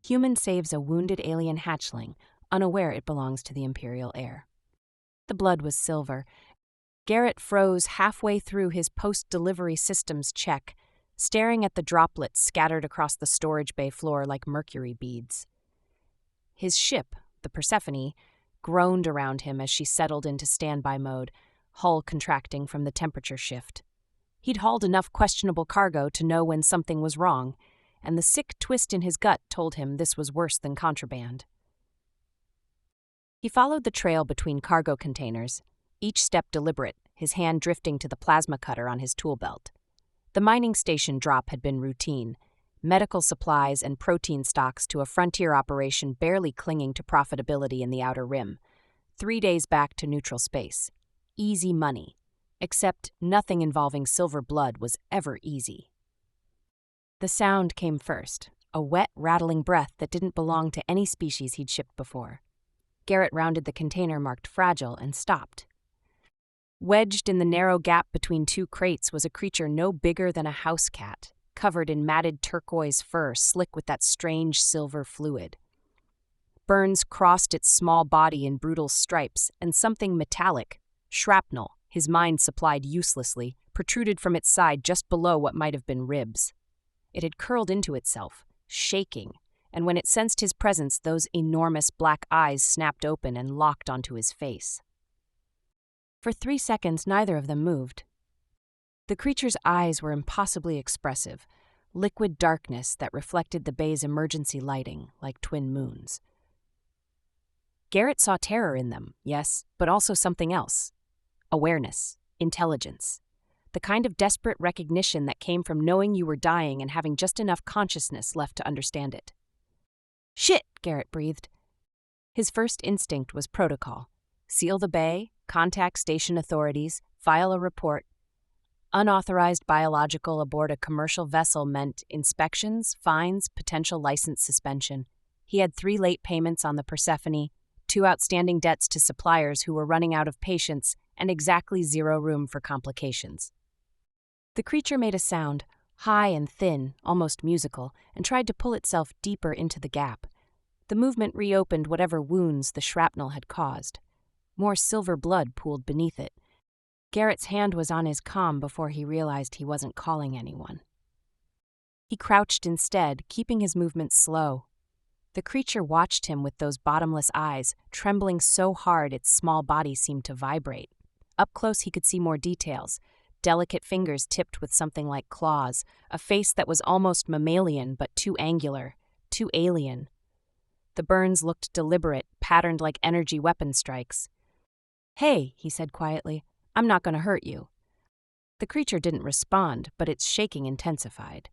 Human saves a wounded alien hatchling, unaware it belongs to the Imperial heir. The blood was silver. Garrett froze halfway through his post-delivery systems check, staring at the droplets scattered across the storage bay floor like mercury beads. His ship, the Persephone, groaned around him as she settled into standby mode, hull contracting from the temperature shift. He'd hauled enough questionable cargo to know when something was wrong, and the sick twist in his gut told him this was worse than contraband. He followed the trail between cargo containers, each step deliberate, his hand drifting to the plasma cutter on his tool belt. The mining station drop had been routine, medical supplies and protein stocks to a frontier operation barely clinging to profitability in the outer rim. 3 days back to neutral space. Easy money. Except nothing involving silver blood was ever easy. The sound came first, a wet, rattling breath that didn't belong to any species he'd shipped before. Garrett rounded the container marked fragile and stopped. Wedged in the narrow gap between two crates was a creature no bigger than a house cat, covered in matted turquoise fur slick with that strange silver fluid. Burns crossed its small body in brutal stripes, and something metallic, shrapnel, his mind supplied uselessly, protruded from its side just below what might have been ribs. It had curled into itself, shaking, and when it sensed his presence, those enormous black eyes snapped open and locked onto his face. For 3 seconds, neither of them moved. The creature's eyes were impossibly expressive, liquid darkness that reflected the bay's emergency lighting like twin moons. Garrett saw terror in them, yes, but also something else. Awareness, intelligence. The kind of desperate recognition that came from knowing you were dying and having just enough consciousness left to understand it. "Shit," Garrett breathed. His first instinct was protocol. Seal the bay, contact station authorities, file a report. Unauthorized biological aboard a commercial vessel meant inspections, fines, potential license suspension. He had 3 late payments on the Persephone, 2 outstanding debts to suppliers who were running out of patience, and exactly 0 room for complications. The creature made a sound, high and thin, almost musical, and tried to pull itself deeper into the gap. The movement reopened whatever wounds the shrapnel had caused. More silver blood pooled beneath it. Garrett's hand was on his comm before he realized he wasn't calling anyone. He crouched instead, keeping his movements slow. The creature watched him with those bottomless eyes, trembling so hard its small body seemed to vibrate. Up close he could see more details. Delicate fingers tipped with something like claws, a face that was almost mammalian but too angular, too alien. The burns looked deliberate, patterned like energy weapon strikes. "Hey," he said quietly, "I'm not going to hurt you." The creature didn't respond, but its shaking intensified.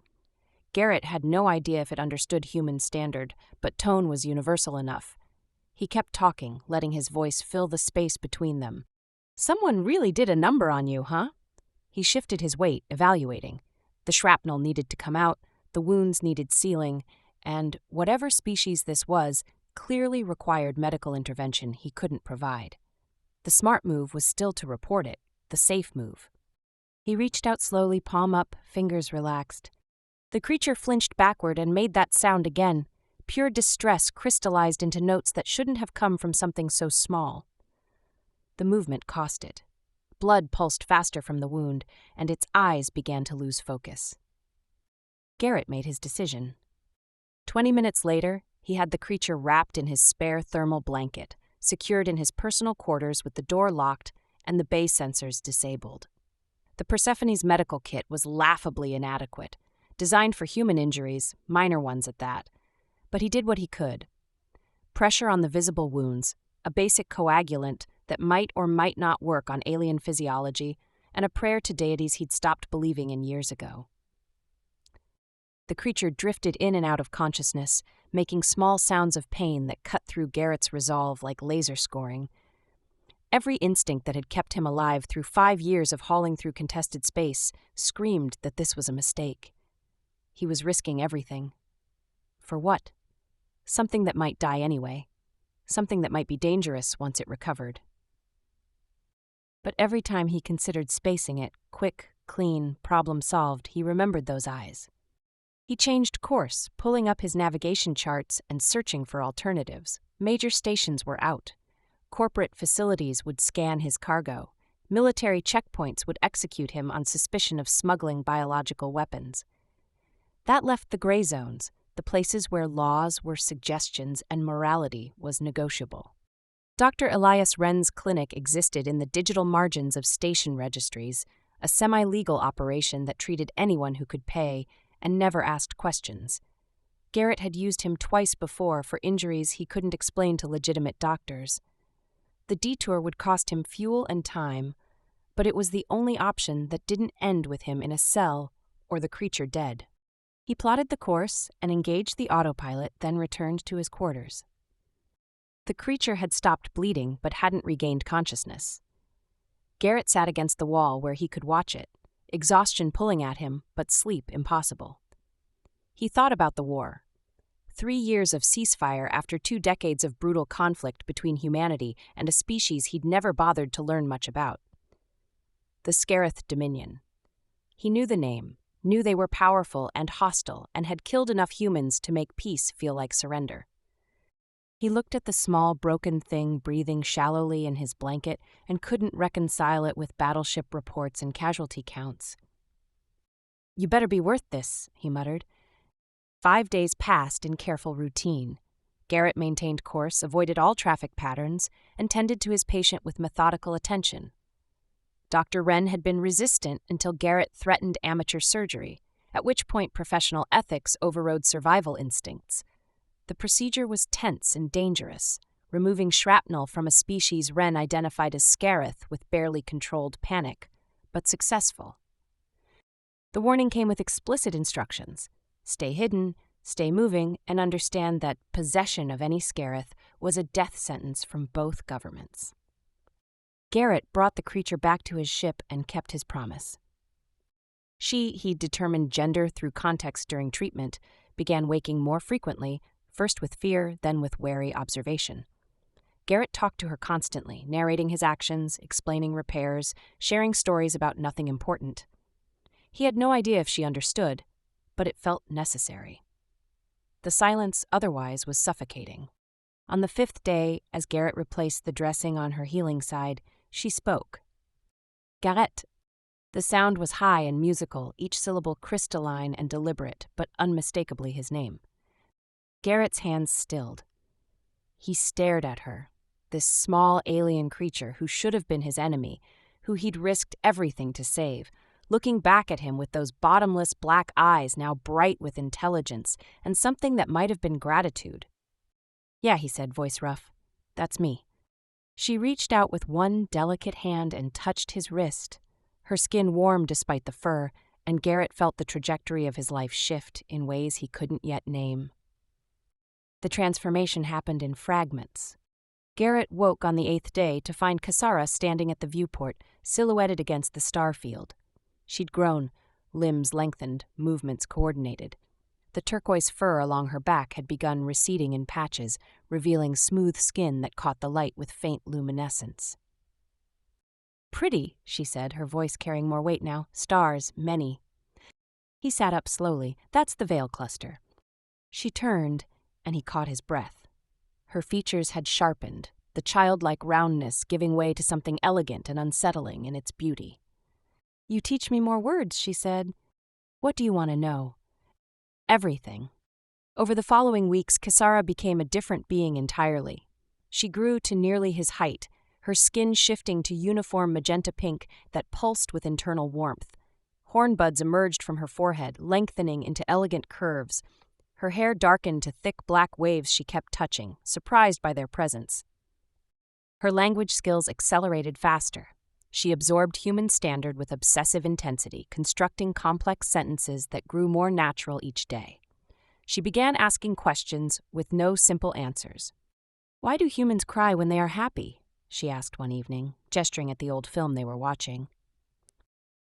Garrett had no idea if it understood human standard, but tone was universal enough. He kept talking, letting his voice fill the space between them. "Someone really did a number on you, huh?" He shifted his weight, evaluating. The shrapnel needed to come out, the wounds needed sealing, and, whatever species this was, clearly required medical intervention he couldn't provide. The smart move was still to report it, the safe move. He reached out slowly, palm up, fingers relaxed. The creature flinched backward and made that sound again. Pure distress crystallized into notes that shouldn't have come from something so small. The movement cost it. Blood pulsed faster from the wound, and its eyes began to lose focus. Garrett made his decision. 20 minutes later, he had the creature wrapped in his spare thermal blanket, secured in his personal quarters with the door locked and the bay sensors disabled. The Persephone's medical kit was laughably inadequate, designed for human injuries, minor ones at that. But he did what he could. Pressure on the visible wounds, a basic coagulant that might or might not work on alien physiology, and a prayer to deities he'd stopped believing in years ago. The creature drifted in and out of consciousness, making small sounds of pain that cut through Garrett's resolve like laser scoring. Every instinct that had kept him alive through 5 years of hauling through contested space screamed that this was a mistake. He was risking everything. For what? Something that might die anyway. Something that might be dangerous once it recovered. But every time he considered spacing it, quick, clean, problem solved, he remembered those eyes. He changed course, pulling up his navigation charts and searching for alternatives. Major stations were out. Corporate facilities would scan his cargo. Military checkpoints would execute him on suspicion of smuggling biological weapons. That left the gray zones, the places where laws were suggestions and morality was negotiable. Dr. Elias Wren's clinic existed in the digital margins of station registries, a semi-legal operation that treated anyone who could pay and never asked questions. Garrett had used him twice before for injuries he couldn't explain to legitimate doctors. The detour would cost him fuel and time, but it was the only option that didn't end with him in a cell or the creature dead. He plotted the course and engaged the autopilot, then returned to his quarters. The creature had stopped bleeding but hadn't regained consciousness. Garrett sat against the wall where he could watch it, exhaustion pulling at him, but sleep impossible. He thought about the war. 3 years of ceasefire after 2 decades of brutal conflict between humanity and a species he'd never bothered to learn much about. The Scarith Dominion. He knew the name, knew they were powerful and hostile, and had killed enough humans to make peace feel like surrender. He looked at the small, broken thing breathing shallowly in his blanket and couldn't reconcile it with battleship reports and casualty counts. "You better be worth this," he muttered. 5 days passed in careful routine. Garrett maintained course, avoided all traffic patterns, and tended to his patient with methodical attention. Dr. Wren had been resistant until Garrett threatened amateur surgery, at which point professional ethics overrode survival instincts. The procedure was tense and dangerous, removing shrapnel from a species Wren identified as Scarith with barely controlled panic, but successful. The warning came with explicit instructions: stay hidden, stay moving, and understand that possession of any Scarith was a death sentence from both governments. Garrett brought the creature back to his ship and kept his promise. He'd determined gender through context during treatment, began waking more frequently, first with fear, then with wary observation. Garrett talked to her constantly, narrating his actions, explaining repairs, sharing stories about nothing important. He had no idea if she understood, but it felt necessary. The silence otherwise was suffocating. On the 5th day, as Garrett replaced the dressing on her healing side, she spoke. "Garrett." The sound was high and musical, each syllable crystalline and deliberate, but unmistakably his name. Garrett's hands stilled. He stared at her, this small alien creature who should have been his enemy, who he'd risked everything to save, looking back at him with those bottomless black eyes now bright with intelligence and something that might have been gratitude. "Yeah," he said, voice rough. "That's me." She reached out with one delicate hand and touched his wrist. Her skin warmed despite the fur, and Garrett felt the trajectory of his life shift in ways he couldn't yet name. The transformation happened in fragments. Garrett woke on the 8th day to find Kasara standing at the viewport, silhouetted against the star field. She'd grown, limbs lengthened, movements coordinated. The turquoise fur along her back had begun receding in patches, revealing smooth skin that caught the light with faint luminescence. "Pretty," she said, her voice carrying more weight now. "Stars, many." He sat up slowly. "That's the veil cluster." She turned, and he caught his breath. Her features had sharpened, the childlike roundness giving way to something elegant and unsettling in its beauty. "You teach me more words," she said. "What do you want to know?" "Everything." Over the following weeks, Kasara became a different being entirely. She grew to nearly his height, her skin shifting to uniform magenta pink that pulsed with internal warmth. Hornbuds emerged from her forehead, lengthening into elegant curves. Her hair darkened to thick black waves she kept touching, surprised by their presence. Her language skills accelerated faster. She absorbed human standard with obsessive intensity, constructing complex sentences that grew more natural each day. She began asking questions with no simple answers. "Why do humans cry when they are happy?" she asked one evening, gesturing at the old film they were watching.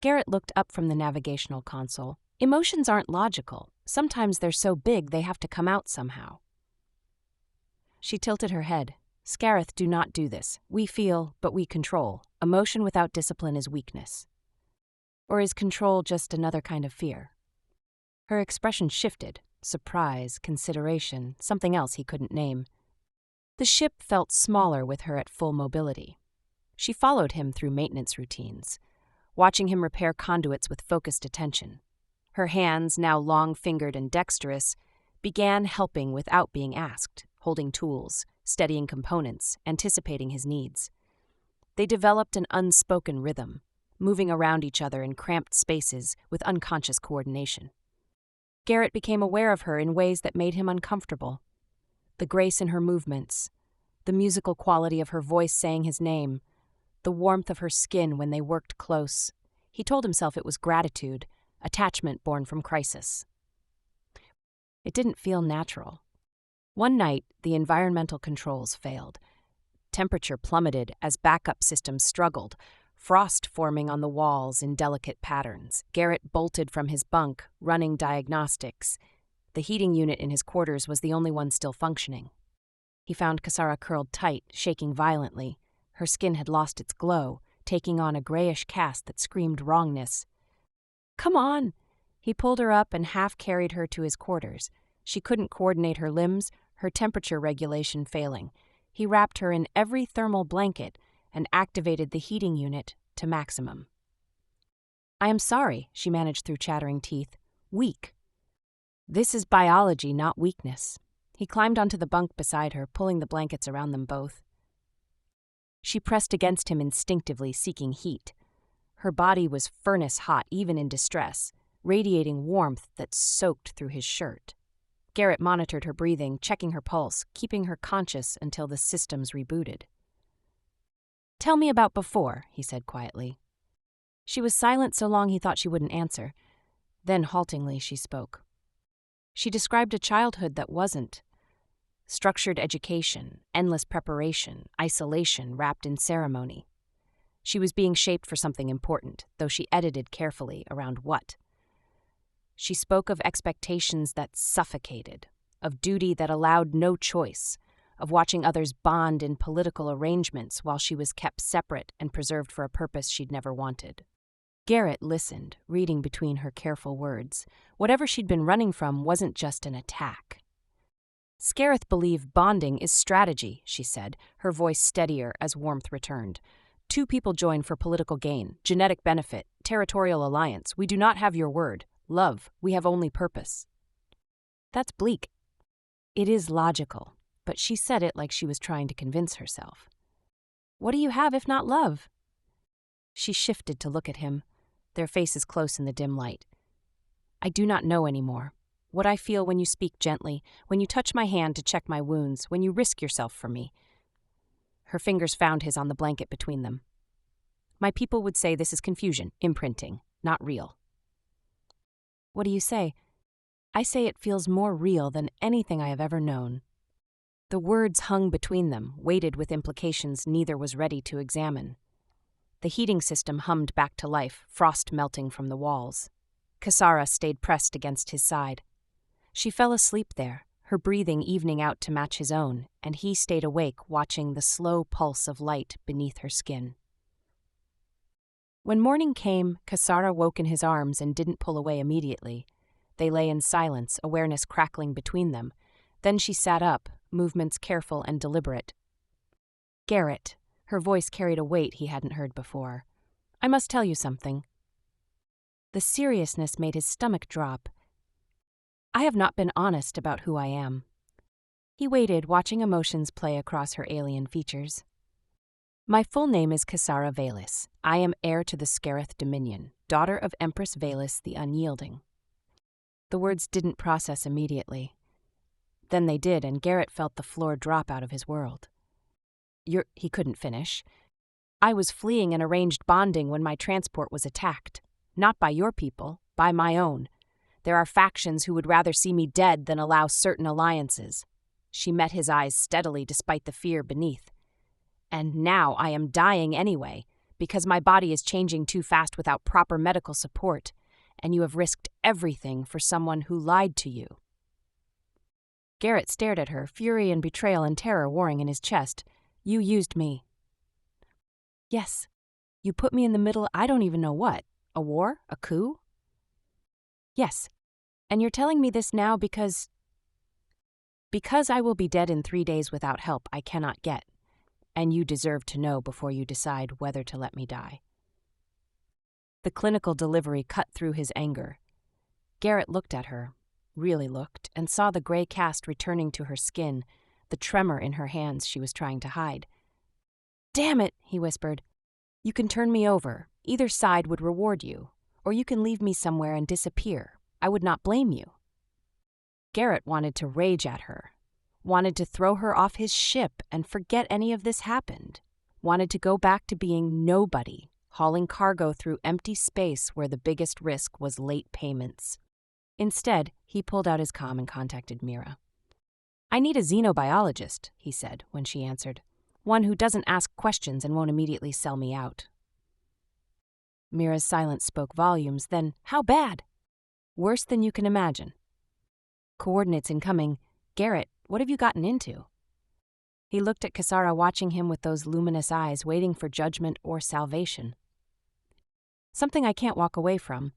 Garrett looked up from the navigational console. "Emotions aren't logical. Sometimes they're so big they have to come out somehow." She tilted her head. "Scarith do not do this. We feel, but we control. Emotion without discipline is weakness." Or is control just another kind of fear? Her expression shifted. Surprise, consideration, something else he couldn't name. The ship felt smaller with her at full mobility. She followed him through maintenance routines, watching him repair conduits with focused attention. Her hands, now long-fingered and dexterous, began helping without being asked, holding tools, steadying components, anticipating his needs. They developed an unspoken rhythm, moving around each other in cramped spaces with unconscious coordination. Garrett became aware of her in ways that made him uncomfortable. The grace in her movements, the musical quality of her voice saying his name, the warmth of her skin when they worked close. He told himself it was gratitude, attachment born from crisis. It didn't feel natural. One night, the environmental controls failed. Temperature plummeted as backup systems struggled, frost forming on the walls in delicate patterns. Garrett bolted from his bunk, running diagnostics. The heating unit in his quarters was the only one still functioning. He found Kasara curled tight, shaking violently. Her skin had lost its glow, taking on a grayish cast that screamed wrongness. "Come on!" He pulled her up and half-carried her to his quarters. She couldn't coordinate her limbs, her temperature regulation failing. He wrapped her in every thermal blanket and activated the heating unit to maximum. "I am sorry," she managed through chattering teeth. "Weak." "This is biology, not weakness." He climbed onto the bunk beside her, pulling the blankets around them both. She pressed against him instinctively, seeking heat. Her body was furnace hot even in distress, radiating warmth that soaked through his shirt. Garrett monitored her breathing, checking her pulse, keeping her conscious until the systems rebooted. "Tell me about before," he said quietly. She was silent so long he thought she wouldn't answer. Then, haltingly, she spoke. She described a childhood that wasn't. Structured education, endless preparation, isolation wrapped in ceremony. She was being shaped for something important, though she edited carefully around what. She spoke of expectations that suffocated, of duty that allowed no choice, of watching others bond in political arrangements while she was kept separate and preserved for a purpose she'd never wanted. Garrett listened, reading between her careful words. Whatever she'd been running from wasn't just an attack. "Scareth believe bonding is strategy," she said, her voice steadier as warmth returned. "Two people join for political gain, genetic benefit, territorial alliance. We do not have your word. Love, we have only purpose." That's bleak. It is logical, but she said it like she was trying to convince herself. "What do you have if not love?" She shifted to look at him, their faces close in the dim light. "I do not know anymore. What I feel when you speak gently, when you touch my hand to check my wounds, when you risk yourself for me." Her fingers found his on the blanket between them. "My people would say this is confusion, imprinting, not real." "What do you say?" "I say it feels more real than anything I have ever known." The words hung between them, weighted with implications neither was ready to examine. The heating system hummed back to life, frost melting from the walls. Kasara stayed pressed against his side. She fell asleep there, her breathing evening out to match his own, and he stayed awake watching the slow pulse of light beneath her skin. When morning came, Kasara woke in his arms and didn't pull away immediately. They lay in silence, awareness crackling between them. Then she sat up, movements careful and deliberate. "Garrett," her voice carried a weight he hadn't heard before. "I must tell you something." The seriousness made his stomach drop. "I have not been honest about who I am." He waited, watching emotions play across her alien features. "My full name is Kasara Valis. I am heir to the Scareth Dominion, daughter of Empress Valis the Unyielding." The words didn't process immediately. Then they did, and Garrett felt the floor drop out of his world. He couldn't finish. "I was fleeing an arranged bonding when my transport was attacked. Not by your people, by my own. There are factions who would rather see me dead than allow certain alliances." She met his eyes steadily despite the fear beneath. "And now I am dying anyway, because my body is changing too fast without proper medical support, and you have risked everything for someone who lied to you." Garrett stared at her, fury and betrayal and terror warring in his chest. "You used me." "Yes. You put me in the middle I don't even know what. A war? A coup?" "Yes. And you're telling me this now because I will be dead in 3 days without help I cannot get, and you deserve to know before you decide whether to let me die." The clinical delivery cut through his anger. Garrett looked at her, really looked, and saw the gray cast returning to her skin, the tremor in her hands she was trying to hide. "Damn it," he whispered. "You can turn me over. Either side would reward you. Or you can leave me somewhere and disappear. I would not blame you." Garrett wanted to rage at her, wanted to throw her off his ship and forget any of this happened, wanted to go back to being nobody, hauling cargo through empty space where the biggest risk was late payments. Instead, he pulled out his comm and contacted Mira. "I need a xenobiologist," he said when she answered. "One who doesn't ask questions and won't immediately sell me out." Mira's silence spoke volumes. Then, "How bad?" "Worse than you can imagine." "Coordinates incoming. Garrett, what have you gotten into?" He looked at Kisara, watching him with those luminous eyes, waiting for judgment or salvation. "Something I can't walk away from."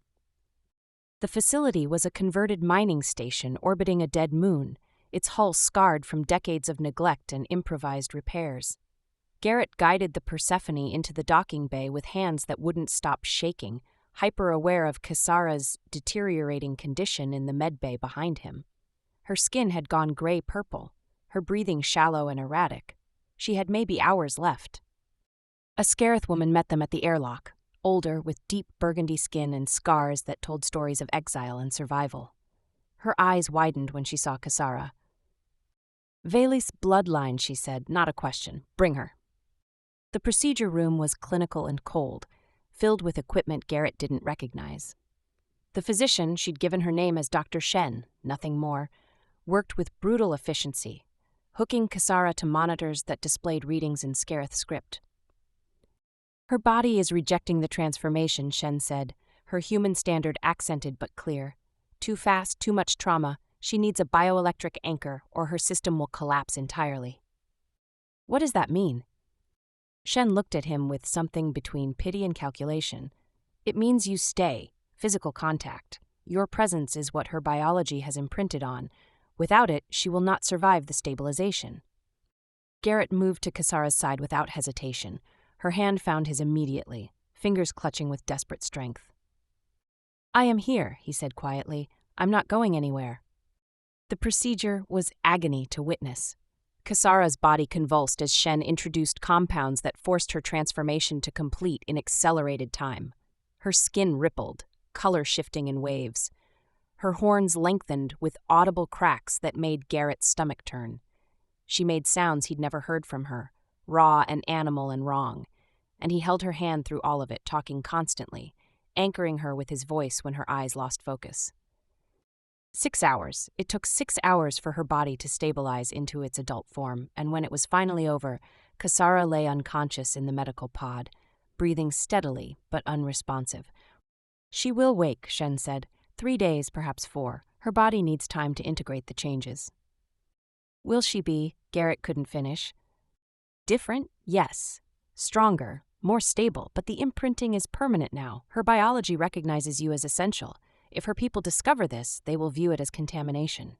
The facility was a converted mining station orbiting a dead moon, its hull scarred from decades of neglect and improvised repairs. Garrett guided the Persephone into the docking bay with hands that wouldn't stop shaking, hyper-aware of Kisara's deteriorating condition in the medbay behind him. Her skin had gone gray-purple, her breathing shallow and erratic. She had maybe hours left. A Scarith woman met them at the airlock, older, with deep burgundy skin and scars that told stories of exile and survival. Her eyes widened when she saw Kisara. "Veli's bloodline," she said, "not a question. Bring her." The procedure room was clinical and cold, filled with equipment Garrett didn't recognize. The physician, she'd given her name as Dr. Shen, nothing more, worked with brutal efficiency, hooking Kisara to monitors that displayed readings in Scarith script. "Her body is rejecting the transformation," Shen said, her human standard accented but clear. "Too fast, too much trauma. She needs a bioelectric anchor, or her system will collapse entirely." "What does that mean?" Shen looked at him with something between pity and calculation. "It means you stay, physical contact. Your presence is what her biology has imprinted on. Without it, she will not survive the stabilization." Garrett moved to Kisara's side without hesitation. Her hand found his immediately, fingers clutching with desperate strength. "I am here," he said quietly. "I'm not going anywhere." The procedure was agony to witness. Kisara's body convulsed as Shen introduced compounds that forced her transformation to complete in accelerated time. Her skin rippled, color shifting in waves. Her horns lengthened with audible cracks that made Garrett's stomach turn. She made sounds he'd never heard from her, raw and animal and wrong, and he held her hand through all of it, talking constantly, anchoring her with his voice when her eyes lost focus. 6 hours. It took 6 hours for her body to stabilize into its adult form, and when it was finally over, Kisara lay unconscious in the medical pod, breathing steadily but unresponsive. "She will wake," Shen said. 3 days, perhaps 4. Her body needs time to integrate the changes." "Will she be?" Garrett couldn't finish. "Different? Yes. Stronger, more stable, but the imprinting is permanent now. Her biology recognizes you as essential. If her people discover this, they will view it as contamination."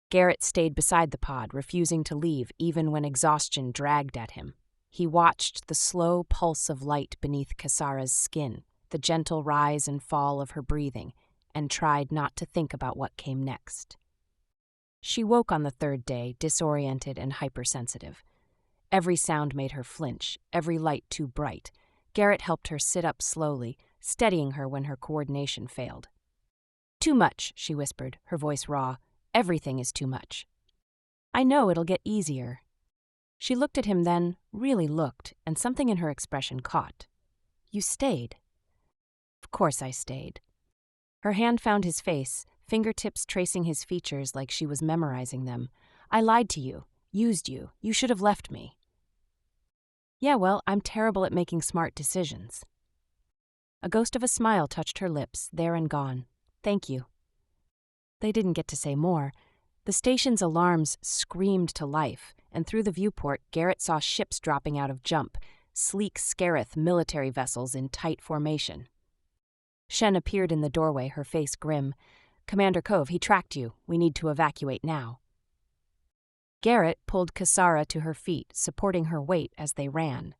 Garrett stayed beside the pod, refusing to leave even when exhaustion dragged at him. He watched the slow pulse of light beneath Kisara's skin, the gentle rise and fall of her breathing, and tried not to think about what came next. She woke on the 3rd day, disoriented and hypersensitive. Every sound made her flinch, every light too bright. Garrett helped her sit up slowly, steadying her when her coordination failed. "Too much," she whispered, her voice raw. "Everything is too much." "I know it'll get easier." She looked at him then, really looked, and something in her expression caught. "You stayed." "Of course I stayed." Her hand found his face, fingertips tracing his features like she was memorizing them. "I lied to you, used you. You should have left me." "Yeah, well, I'm terrible at making smart decisions." A ghost of a smile touched her lips, there and gone. "Thank you." They didn't get to say more. The station's alarms screamed to life, and through the viewport, Garrett saw ships dropping out of jump, sleek Scarith military vessels in tight formation. Shen appeared in the doorway, her face grim. Commander Cove, he tracked you. We need to evacuate now. Garrett pulled Kisara to her feet, supporting her weight as they ran.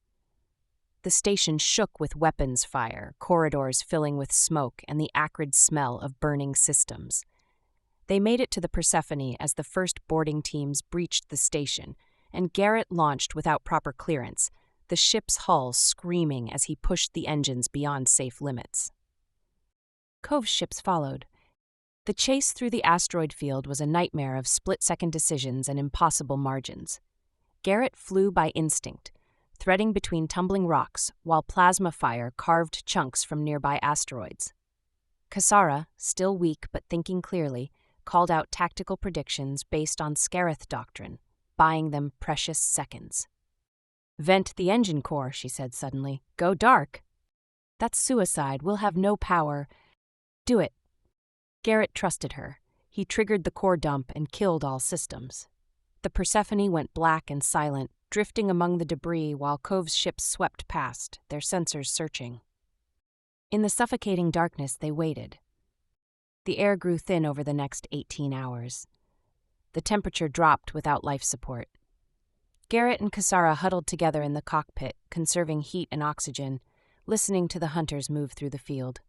The station shook with weapons fire, corridors filling with smoke and the acrid smell of burning systems. They made it to the Persephone as the first boarding teams breached the station, and Garrett launched without proper clearance, the ship's hull screaming as he pushed the engines beyond safe limits. Cove's ships followed. The chase through the asteroid field was a nightmare of split-second decisions and impossible margins. Garrett flew by instinct, threading between tumbling rocks while plasma fire carved chunks from nearby asteroids. Kisara, still weak but thinking clearly, called out tactical predictions based on Scarith doctrine, buying them precious seconds. "Vent the engine core," she said suddenly. "Go dark." "That's suicide. We'll have no power." "Do it." Garrett trusted her. He triggered the core dump and killed all systems. The Persephone went black and silent, drifting among the debris while Cove's ships swept past, their sensors searching. In the suffocating darkness, they waited. The air grew thin over the next 18 hours. The temperature dropped without life support. Garrett and Kisara huddled together in the cockpit, conserving heat and oxygen, listening to the hunters move through the field.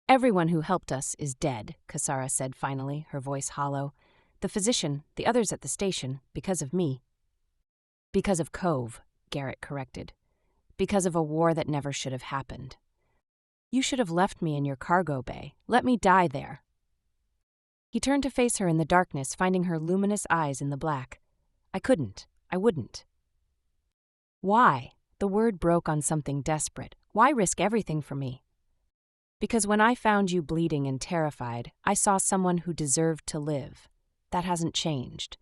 "Everyone who helped us is dead," Kisara said finally, her voice hollow. "The physician, the others at the station, because of me." "Because of Cove," Garrett corrected. "Because of a war that never should have happened. You should have left me in your cargo bay. Let me die there." He turned to face her in the darkness, finding her luminous eyes in the black. "I couldn't. I wouldn't." "Why?" The word broke on something desperate. "Why risk everything for me?" "Because when I found you bleeding and terrified, I saw someone who deserved to live. That hasn't changed.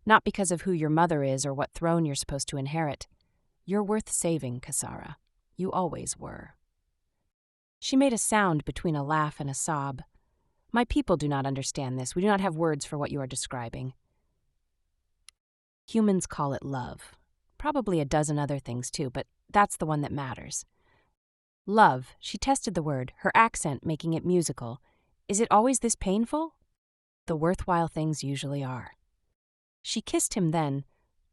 Not because of who your mother is or what throne you're supposed to inherit. You're worth saving, Kisara. You always were." She made a sound between a laugh and a sob. "My people do not understand this. We do not have words for what you are describing. Humans call it love. Probably a dozen other things too, but that's the one that matters. Love," she tested the word, her accent making it musical. "Is it always this painful?" "The worthwhile things usually are." She kissed him then,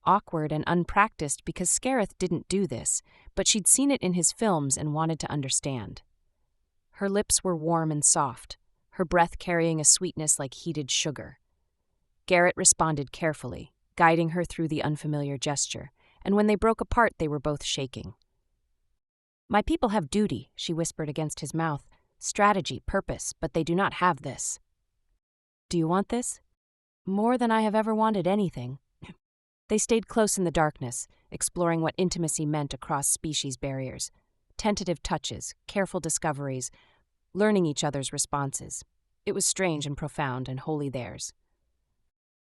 awkward and unpracticed because Scarith didn't do this, but she'd seen it in his films and wanted to understand. Her lips were warm and soft, her breath carrying a sweetness like heated sugar. Garrett responded carefully, guiding her through the unfamiliar gesture, and when they broke apart they were both shaking. "My people have duty," she whispered against his mouth, "strategy, purpose, but they do not have this." "Do you want this?" "More than I have ever wanted anything." They stayed close in the darkness, exploring what intimacy meant across species barriers. Tentative touches, careful discoveries, learning each other's responses. It was strange and profound and wholly theirs.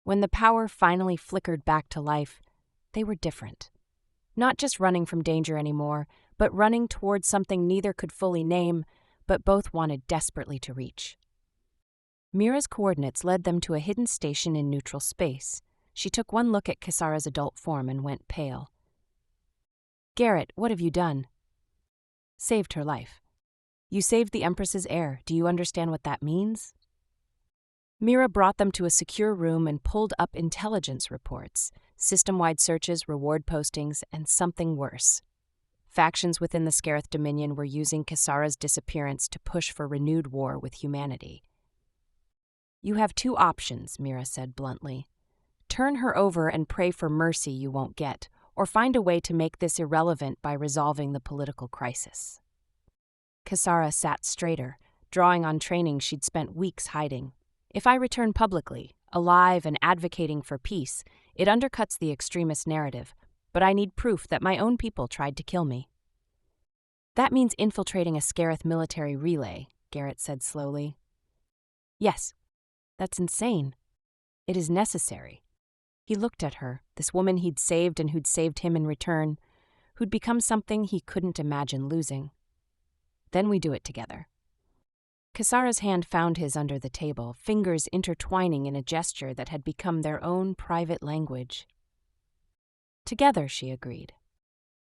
When the power finally flickered back to life, they were different. Not just running from danger anymore, but running towards something neither could fully name, but both wanted desperately to reach. Mira's coordinates led them to a hidden station in neutral space. She took one look at Kisara's adult form and went pale. "Garrett, what have you done?" "Saved her life." "You saved the Empress's heir. Do you understand what that means?" Mira brought them to a secure room and pulled up intelligence reports, system-wide searches, reward postings, and something worse. Factions within the Scarith Dominion were using Kisara's disappearance to push for renewed war with humanity. "You have two options," Mira said bluntly. "Turn her over and pray for mercy you won't get, or find a way to make this irrelevant by resolving the political crisis." Kisara sat straighter, drawing on training she'd spent weeks hiding. "If I return publicly, alive and advocating for peace, it undercuts the extremist narrative, but I need proof that my own people tried to kill me." "That means infiltrating a Scarith military relay," Garrett said slowly. "Yes, that's insane. It is necessary." He looked at her, this woman he'd saved and who'd saved him in return, who'd become something he couldn't imagine losing. "Then we do it together." Kisara's hand found his under the table, fingers intertwining in a gesture that had become their own private language. "Together," she agreed.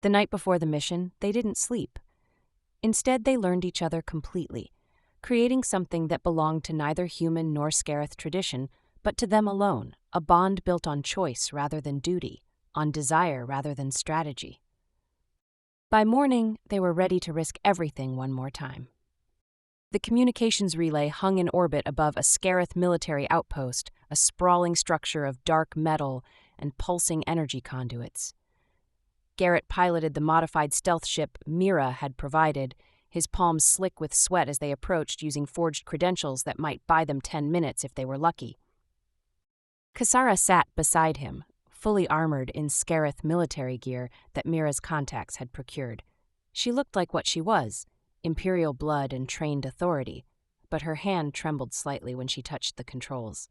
The night before the mission, they didn't sleep. Instead, they learned each other completely, creating something that belonged to neither human nor Scarith tradition, but to them alone, a bond built on choice rather than duty, on desire rather than strategy. By morning, they were ready to risk everything one more time. The communications relay hung in orbit above a Scarith military outpost, a sprawling structure of dark metal and pulsing energy conduits. Garrett piloted the modified stealth ship Mira had provided, his palms slick with sweat as they approached using forged credentials that might buy them 10 minutes if they were lucky. Kasara sat beside him, fully armored in Scarith military gear that Mira's contacts had procured. She looked like what she was, Imperial blood and trained authority, but her hand trembled slightly when she touched the controls.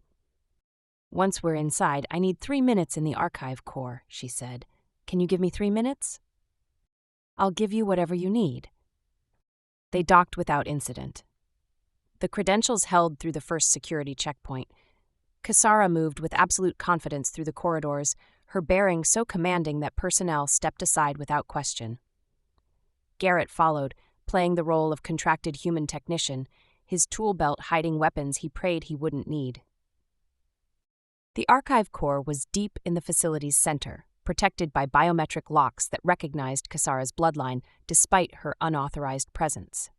"Once we're inside, I need 3 minutes in the archive core," she said. "Can you give me 3 minutes?" "I'll give you whatever you need." They docked without incident. The credentials held through the first security checkpoint. Kasara moved with absolute confidence through the corridors, her bearing so commanding that personnel stepped aside without question. Garrett followed, playing the role of contracted human technician, his tool belt hiding weapons he prayed he wouldn't need. The archive core was deep in the facility's center, protected by biometric locks that recognized Kasara's bloodline despite her unauthorized presence.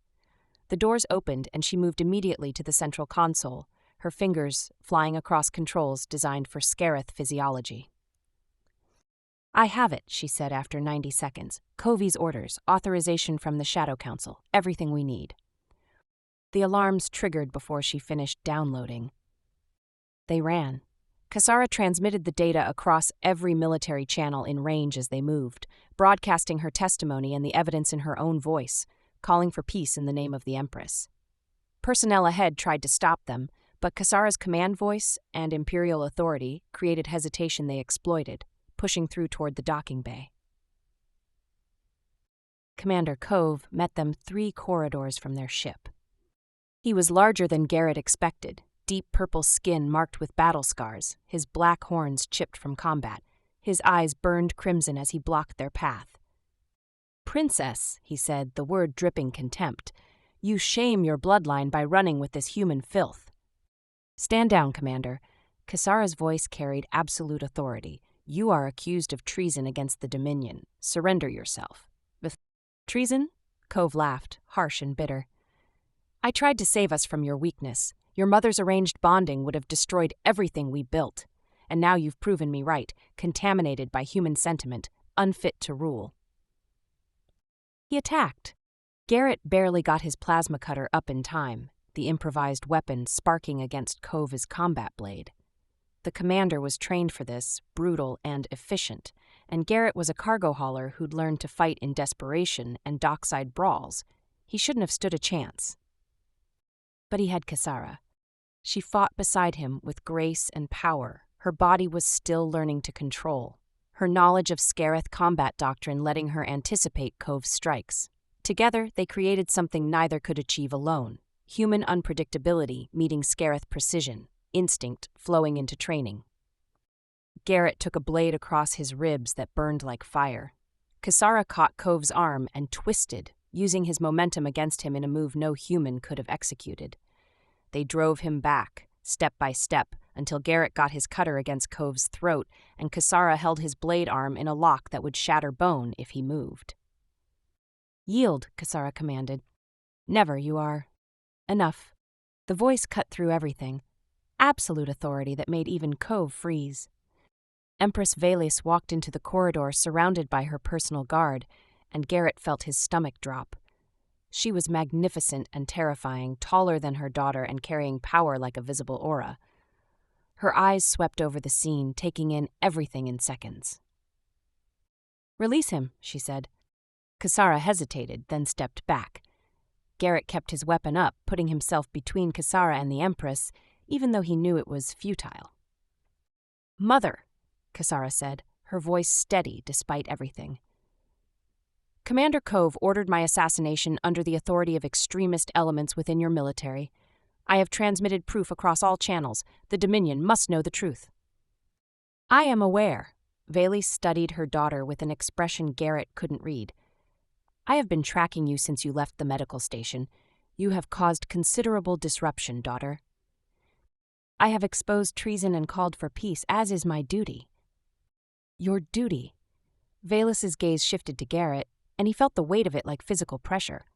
The doors opened and she moved immediately to the central console, her fingers flying across controls designed for Scarith physiology. "I have it," she said after 90 seconds. "Covey's orders, authorization from the Shadow Council, everything we need." The alarms triggered before she finished downloading. They ran. Kasara transmitted the data across every military channel in range as they moved, broadcasting her testimony and the evidence in her own voice, calling for peace in the name of the Empress. Personnel ahead tried to stop them, but Kasara's command voice and Imperial authority created hesitation they exploited, pushing through toward the docking bay. Commander Cove met them 3 corridors from their ship. He was larger than Garrett expected, deep purple skin marked with battle scars, his black horns chipped from combat. His eyes burned crimson as he blocked their path. "Princess," he said, the word dripping contempt, "you shame your bloodline by running with this human filth." "Stand down, Commander." Kasara's voice carried absolute authority. "You are accused of treason against the Dominion. Surrender yourself." "With treason?" Cove laughed, harsh and bitter. "I tried to save us from your weakness. Your mother's arranged bonding would have destroyed everything we built. And now you've proven me right, contaminated by human sentiment, unfit to rule." He attacked. Garrett barely got his plasma cutter up in time, the improvised weapon sparking against Cove's combat blade. The commander was trained for this, brutal and efficient, and Garrett was a cargo hauler who'd learned to fight in desperation and dockside brawls. He shouldn't have stood a chance. But he had Kasara. She fought beside him with grace and power. Her body was still learning to control, her knowledge of Scarith combat doctrine letting her anticipate Cove's strikes. Together, they created something neither could achieve alone: human unpredictability meeting Scarith precision, instinct flowing into training. Garrett took a blade across his ribs that burned like fire. Kasara caught Cove's arm and twisted, using his momentum against him in a move no human could have executed. They drove him back, step by step, until Garrett got his cutter against Cove's throat and Kasara held his blade arm in a lock that would shatter bone if he moved. "Yield," Kasara commanded. "Never, you are." "Enough." The voice cut through everything. Absolute authority that made even Cove freeze. Empress Valis walked into the corridor surrounded by her personal guard, and Garrett felt his stomach drop. She was magnificent and terrifying, taller than her daughter and carrying power like a visible aura. Her eyes swept over the scene, taking in everything in seconds. "Release him," she said. Kasara hesitated, then stepped back. Garrett kept his weapon up, putting himself between Kasara and the Empress, even though he knew it was futile. "Mother," Kasara said, her voice steady despite everything. "Commander Cove ordered my assassination under the authority of extremist elements within your military. I have transmitted proof across all channels. The Dominion must know the truth." "I am aware." Valis studied her daughter with an expression Garrett couldn't read. "I have been tracking you since you left the medical station. You have caused considerable disruption, daughter. I have exposed treason and called for peace, as is my duty. Your duty? Vaelus's gaze shifted to Garrett, and he felt the weight of it like physical pressure.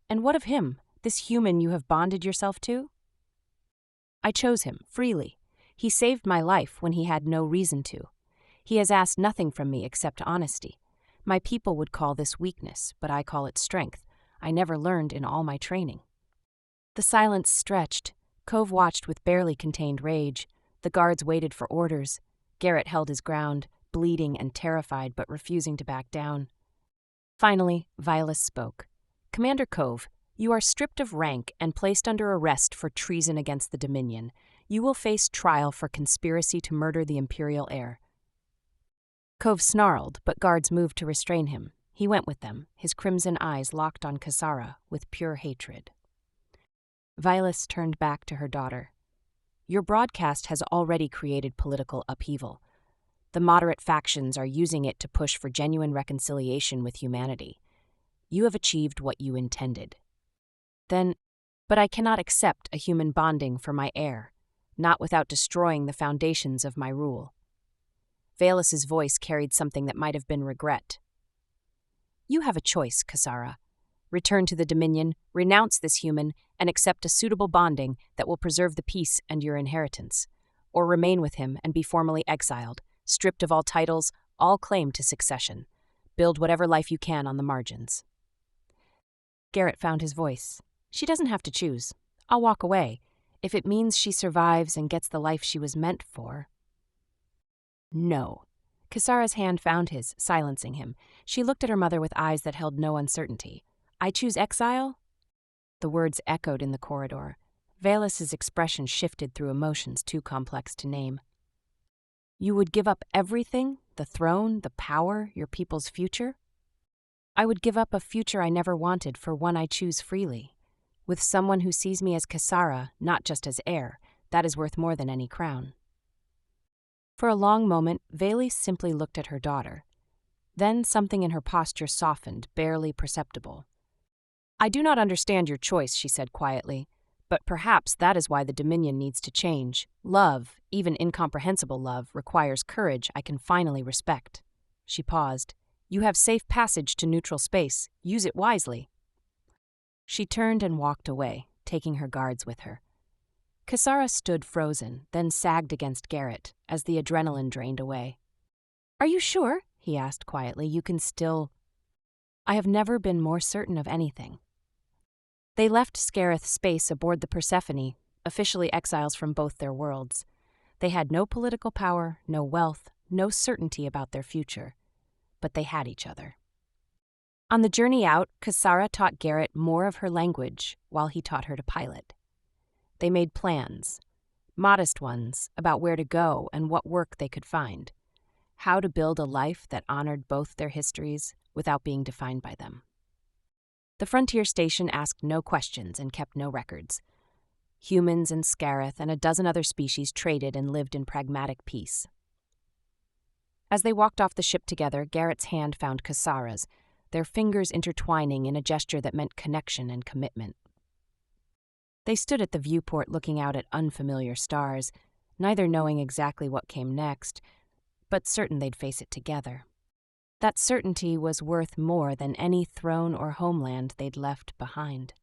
And what of him, this human you have bonded yourself to? I chose him, freely. He saved my life when he had no reason to. He has asked nothing from me except honesty. My people would call this weakness, but I call it strength. I never learned in all my training. The silence stretched. Cove watched with barely contained rage. The guards waited for orders. Garrett held his ground, bleeding and terrified but refusing to back down. Finally, Vaelus spoke. Commander Cove, you are stripped of rank and placed under arrest for treason against the Dominion. You will face trial for conspiracy to murder the Imperial heir. Cove snarled, but guards moved to restrain him. He went with them, his crimson eyes locked on Kasara with pure hatred. Vaelus turned back to her daughter. Your broadcast has already created political upheaval. The moderate factions are using it to push for genuine reconciliation with humanity. You have achieved what you intended. But I cannot accept a human bonding for my heir, not without destroying the foundations of my rule. Vaelus's voice carried something that might have been regret. You have a choice, Kasara. Return to the Dominion, renounce this human, and accept a suitable bonding that will preserve the peace and your inheritance. Or remain with him and be formally exiled, stripped of all titles, all claim to succession. Build whatever life you can on the margins. Garrett found his voice. She doesn't have to choose. I'll walk away, if it means she survives and gets the life she was meant for. No. Kasara's hand found his, silencing him. She looked at her mother with eyes that held no uncertainty. I choose exile? The words echoed in the corridor. Vaelus's expression shifted through emotions too complex to name. You would give up everything? The throne, the power, your people's future? I would give up a future I never wanted for one I choose freely. With someone who sees me as Kasara, not just as heir, that is worth more than any crown. For a long moment, Vaelus simply looked at her daughter. Then something in her posture softened, barely perceptible. I do not understand your choice, she said quietly, but perhaps that is why the Dominion needs to change. Love, even incomprehensible love, requires courage I can finally respect. She paused. You have safe passage to neutral space. Use it wisely. She turned and walked away, taking her guards with her. Kasara stood frozen, then sagged against Garrett as the adrenaline drained away. Are you sure? He asked quietly. You can still... I have never been more certain of anything. They left Scareth's space aboard the Persephone, officially exiles from both their worlds. They had no political power, no wealth, no certainty about their future. But they had each other. On the journey out, Kasara taught Garrett more of her language while he taught her to pilot. They made plans, modest ones, about where to go and what work they could find, how to build a life that honored both their histories without being defined by them. The frontier station asked no questions and kept no records. Humans and Scareth and a dozen other species traded and lived in pragmatic peace. As they walked off the ship together, Garrett's hand found Kasara's, their fingers intertwining in a gesture that meant connection and commitment. They stood at the viewport looking out at unfamiliar stars, neither knowing exactly what came next, but certain they'd face it together. That certainty was worth more than any throne or homeland they'd left behind.